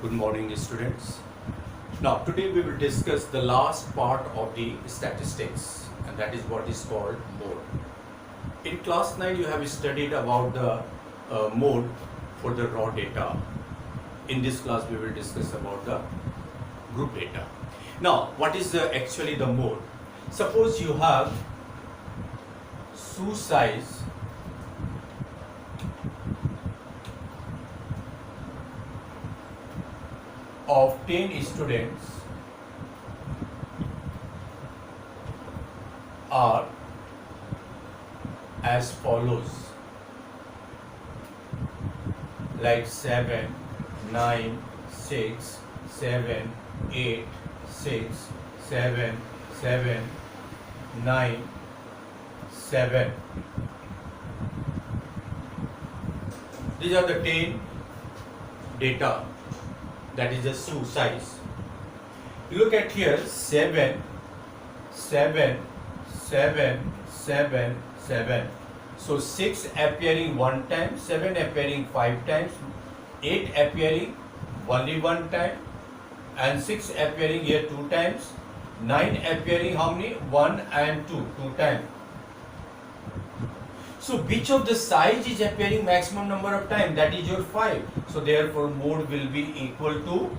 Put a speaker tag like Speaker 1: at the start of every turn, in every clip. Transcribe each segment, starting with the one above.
Speaker 1: Good morning, students. Now, today we will discuss the last part of the statistics, and that is what is called mode. In class 9, you have studied about the mode for the raw data. In this class, we will discuss about the group data. Now, what is actually the mode? Suppose you have shoe size of 10 students are as follows, like 7, 9, 6, 7, 8, 6, 7, 7, 9, 7. These are the 10 data, that is the shoe size. You look at here, 7, 7, 7, 7, 7. So 6 appearing one time, 7 appearing 5 times, 8 appearing only one time, and 6 appearing here 2 times, 9 appearing how many? 1 and 2 times. So which of the size is appearing maximum number of times? That is your 5. So therefore mode will be equal to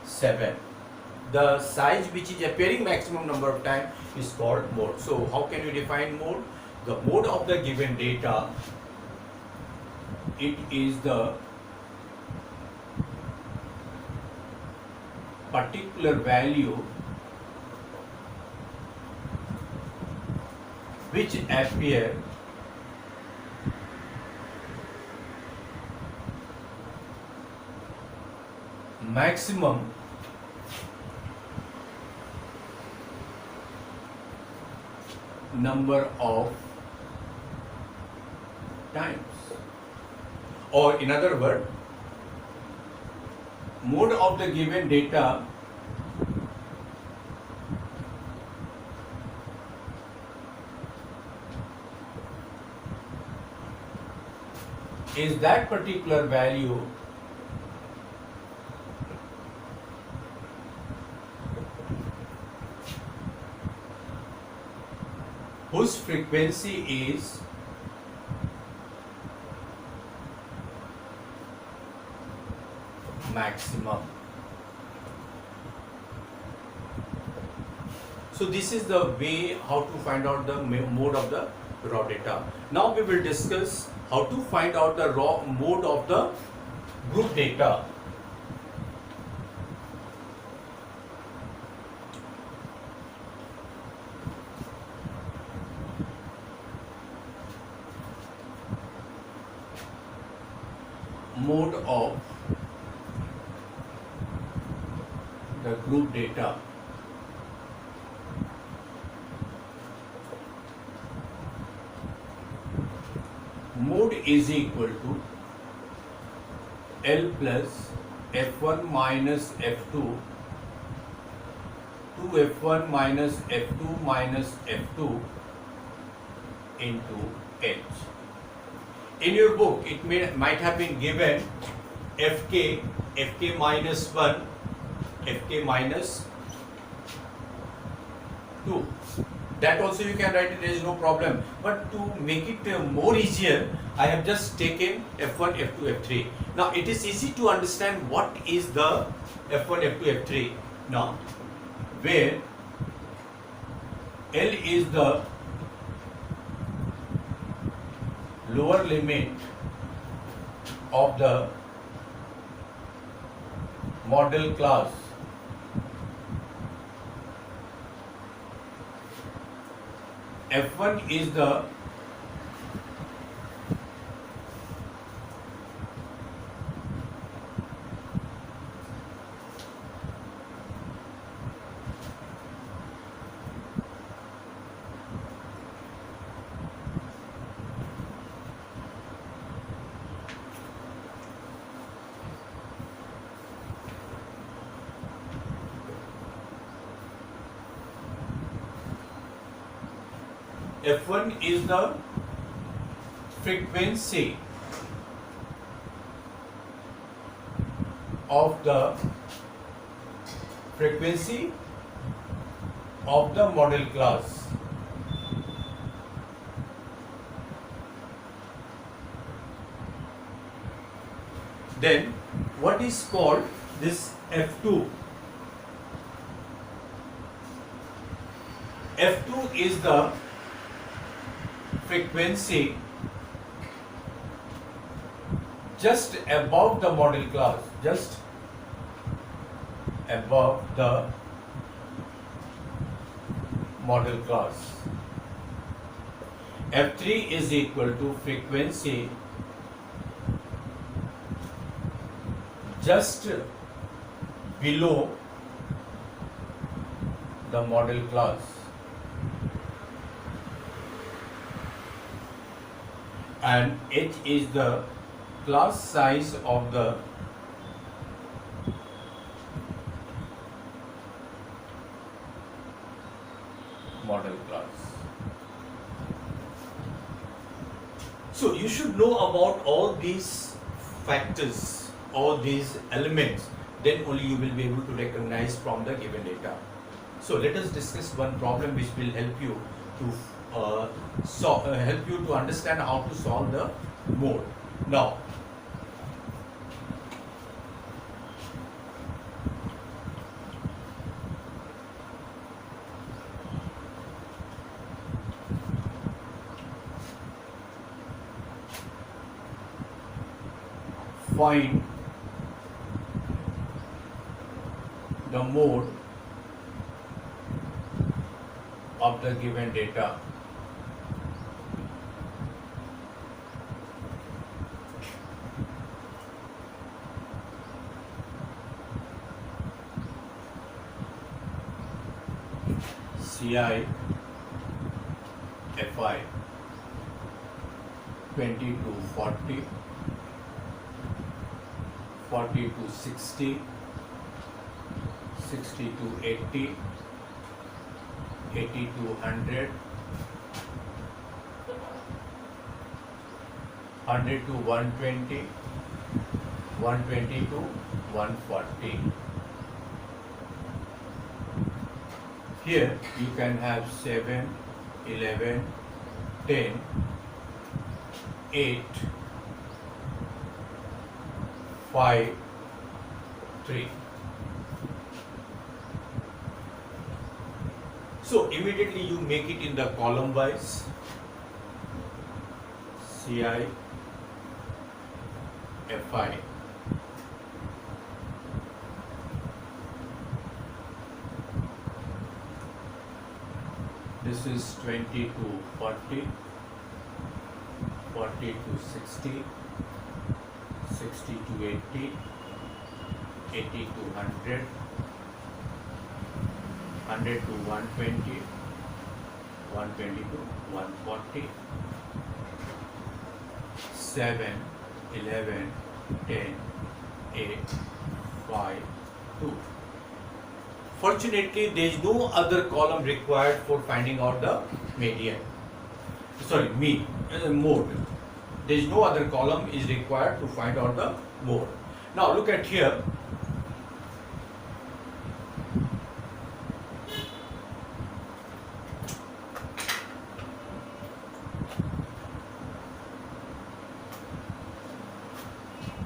Speaker 1: 7. The size which is appearing maximum number of times is called mode. So how can you define mode? The mode of the given data, it is the particular value which appear maximum number of times, or in other words, mode of the given data is that particular value whose frequency is maximum. So this is the way how to find out the mode of the raw data. Now we will discuss how to find out the raw mode of the group data. Mode of the group data. Mode is equal to L plus F1 minus F2 to F1 minus F2 minus F2 into H. In your book, it might have been given Fk, Fk minus 1, Fk minus 2. That also you can write it, there is no problem. But to make it more easier, I have just taken F1, F2, F3. Now it is easy to understand what is the F1, F2, F3 now, where L is the lower limit of the model class, F1 is the F1 is the frequency of the frequency of the model class. Then what is called this F2? F2 is the frequency just above the model class, just above the model class. F3 is equal to frequency just below the model class, and H is the class size of the model class. So you should know about all these factors, all these elements, then only you will be able to recognize from the given data. So let us discuss one problem which will help you to help you to understand how to solve the mode. Now, find the mode of the given data. CI FI 20 to 40, 40 to 60, 60 to 80, 80 to 100, 100 to 120, 120 to 140. Here you can have 7, 11, 10, 8, 5, 3. So immediately you make it in the column wise. CI FI. This is 20 to 40, 40 to 60, 60 to 80, 80 to 100, 100 to 120, 120 to 140, 7, 11, 10, 8, 5, 2. Fortunately, there is no other column required for finding out the median. Sorry, mode. There is no other column is required to find out the mode. Now look at here.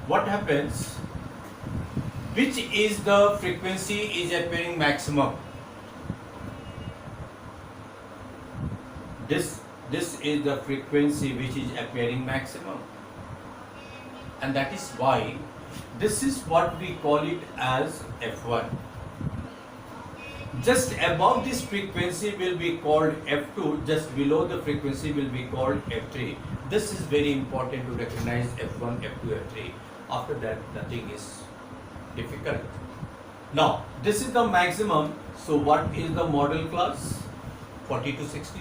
Speaker 1: What happens? Which is the frequency is appearing maximum? This is the frequency which is appearing maximum, and that is why this is what we call it as F1. Just above this frequency will be called F2, just below the frequency will be called F3. This is very important to recognize F1, F2, F3. After that, nothing is difficult. Now, this is the maximum. So, what is the model class? 40 to 60.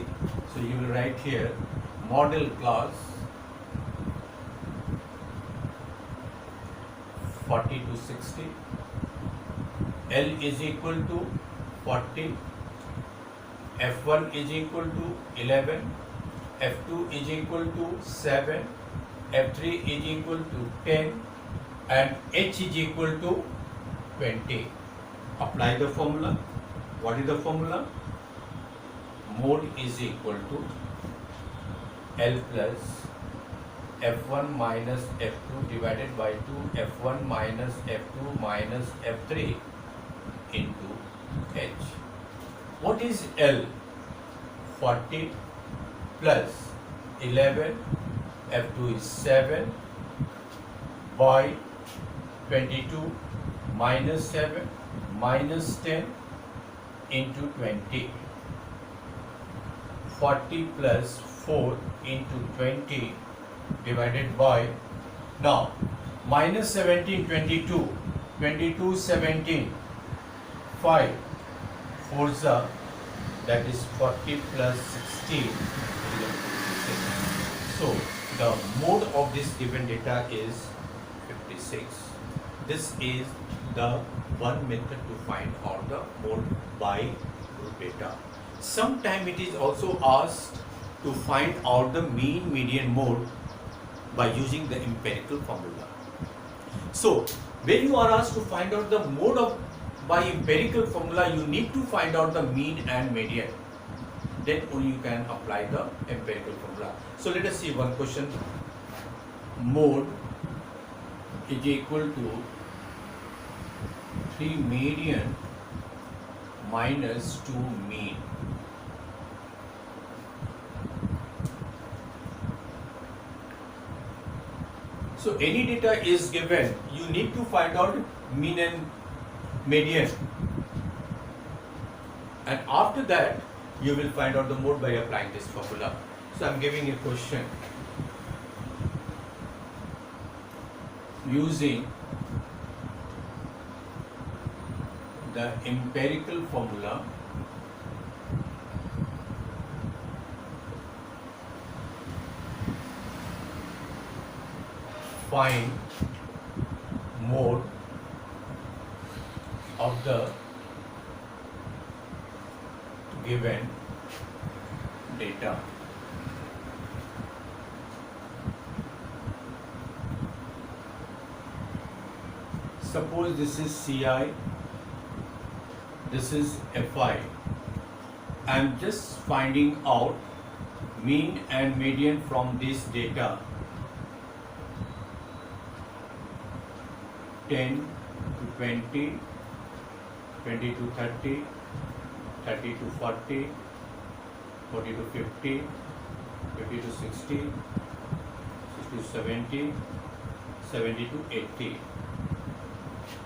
Speaker 1: So, you will write here model class 40 to 60. L is equal to 40. F1 is equal to 11. F2 is equal to 7. F3 is equal to 10. and h is equal to 20. Apply the formula. What is the formula? Mode is equal to L plus F1 minus F2 divided by 2 F1 minus F2 minus F3 into H. What is L? 40 plus 11, F2 is 7 by 22 minus 7 minus 10 into 20. 40 plus 4 into 20 divided by, now minus 17, 22, 22, 17, 5, 4 that is 40 plus 16. So the mode of this given data is 56. This is the one method to find out the mode by group data. Sometime it is also asked to find out the mean median mode by using the empirical formula. So when you are asked to find out the mode of by empirical formula, you need to find out the mean and median. Then only you can apply the empirical formula. So let us see one question. Mode is equal to 3 median minus 2 mean. So any data is given, you need to find out mean and median, and after that you will find out the mode by applying this formula. So I am giving a question using the empirical formula. Find mode of the given data. Suppose this is CI, this is FI. I am just finding out mean and median from this data. 10 to 20, 20 to 30, 30 to 40, 40 to 50, 50 to 60, 60 to 70, 70 to 80.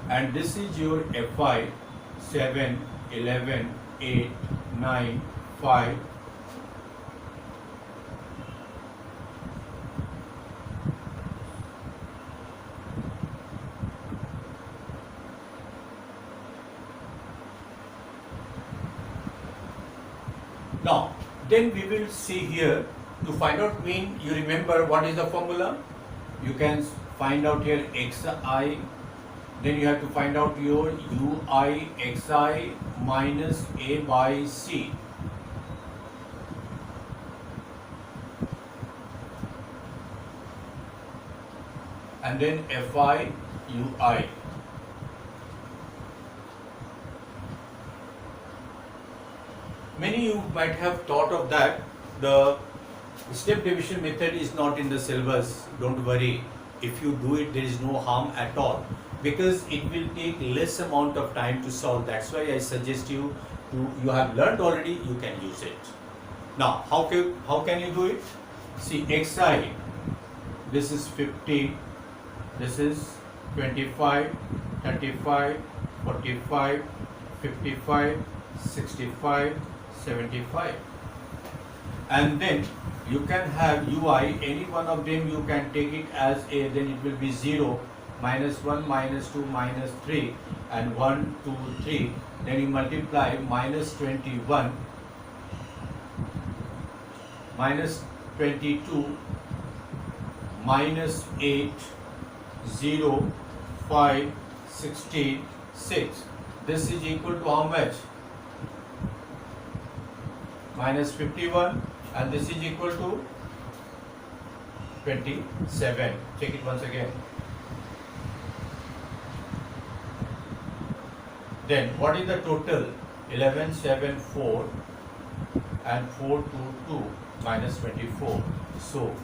Speaker 1: And this is your FI 7, 11, 8, 9, 5, now, then we will see here to find out mean. You remember what is the formula? You can find out here xi, then you have to find out your ui xi minus a by c. And then fi ui. Many you might have thought of that. The step division method is not in the syllabus. Don't worry. If you do it, there is no harm at all, because it will take less amount of time to solve. That's why I suggest you to, you have learned already, you can use it. Now, how can you do it? See, xi, this is 50, this is 25, 35, 45, 55, 65, 75, and then you can have ui, any one of them you can take it as a, then it will be 0, minus 1, minus 2, minus 3, and 1, 2, 3, then you multiply minus 21, minus 22, minus 8, 0, 5, 16, 6. This is equal to how much? Minus 51, and this is equal to 27. Check it once again. Then what is the total? 11, 7, 4 and 4, 2, 2 minus 24. So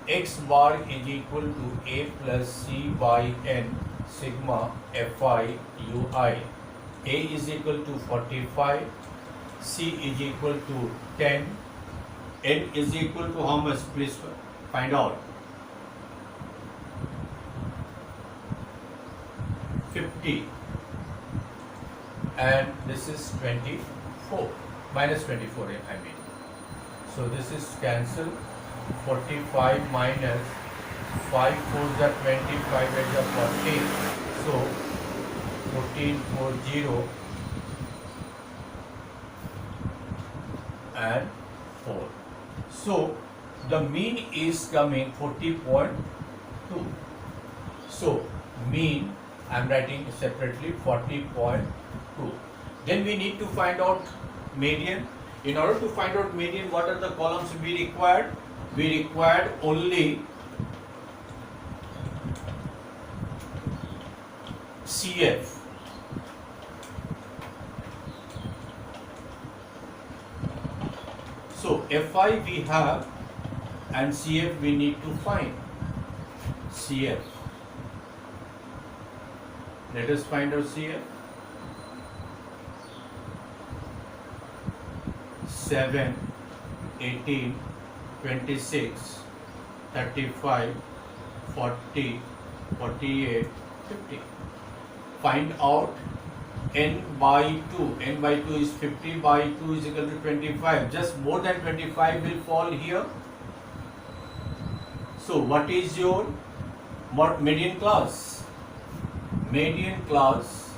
Speaker 1: x bar is equal to a plus c by n sigma fi ui. A is equal to 45, c is equal to 10, n is equal to how much? Please find out. 50, and this is 24, minus 24 I mean. So this is cancel. 45 minus 5 4 is 25 is 40. So 14 4 0 and 4. So the mean is coming 40.2. So mean I am writing separately 40.2. Then we need to find out median. In order to find out median, what are the columns we required? We required only CF. So Fi we have and CF we need to find. CF. Let us find out CF. 7, 18, 26, 35, 40, 48, 50. Find out n by 2. N by 2 is 50 by 2 is equal to 25. Just more than 25 will fall here. So what is your median class? Median class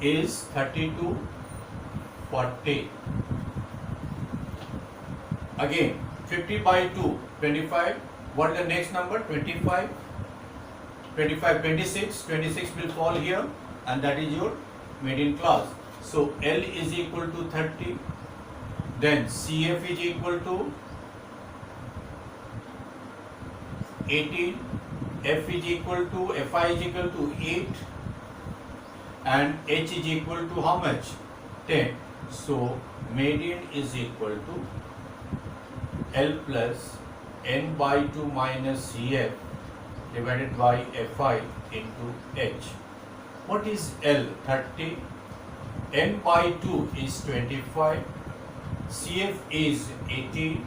Speaker 1: is 32, 40. Again 50 by 2, 25. What is the next number? 25. 25, 26. 26 will fall here, and that is your median class. So L is equal to 30. Then CF is equal to 18. F is equal to Fi is equal to 8, and H is equal to how much? 10. So median is equal to L plus n by 2 minus CF divided by Fi into H. What is L? 30. N by 2 is 25. CF is 18.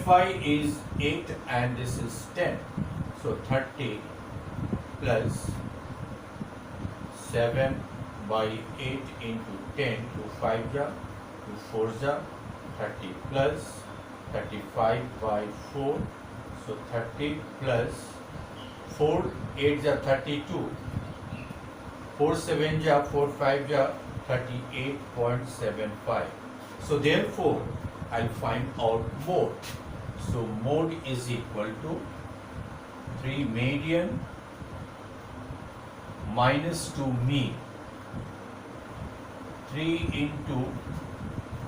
Speaker 1: Fi is 8 and this is 10. So 30 plus 7 by 8 into 10 to 5 ja, to 4 ja, 30 plus 35 by 4. So 30 plus 4 8 ja 32. 4 7 ja 4 5 ja 38.75. So therefore I'll find out mode. So mode is equal to 3 median minus 2 mean. 3 into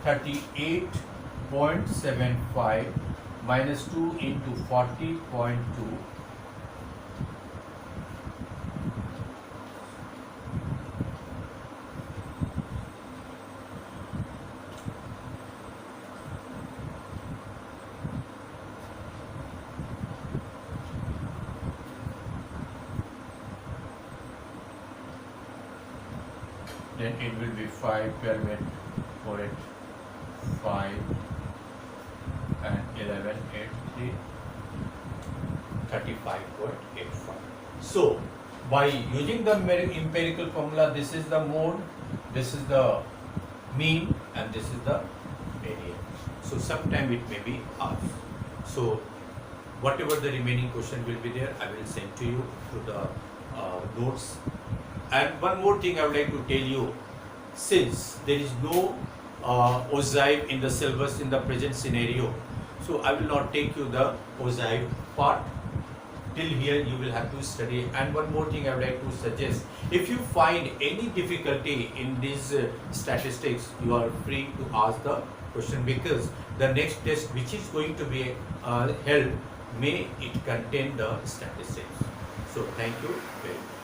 Speaker 1: 38.75 minus 2 into 40.2. Then it will be 5, 12, 8, 4, 8, 5, and 11, 8, 3, 35.85. So, by using the empirical formula, this is the mode, this is the mean, and this is the median. So, sometime it may be asked. So, whatever the remaining question will be there, I will send to you through the notes. And one more thing I would like to tell you, since there is no ogive in the syllabus in the present scenario, so I will not take you the ogive part. Till here you will have to study. And one more thing I would like to suggest, if you find any difficulty in these statistics, you are free to ask the question, because the next test which is going to be held, may it contain the statistics. So thank you very much.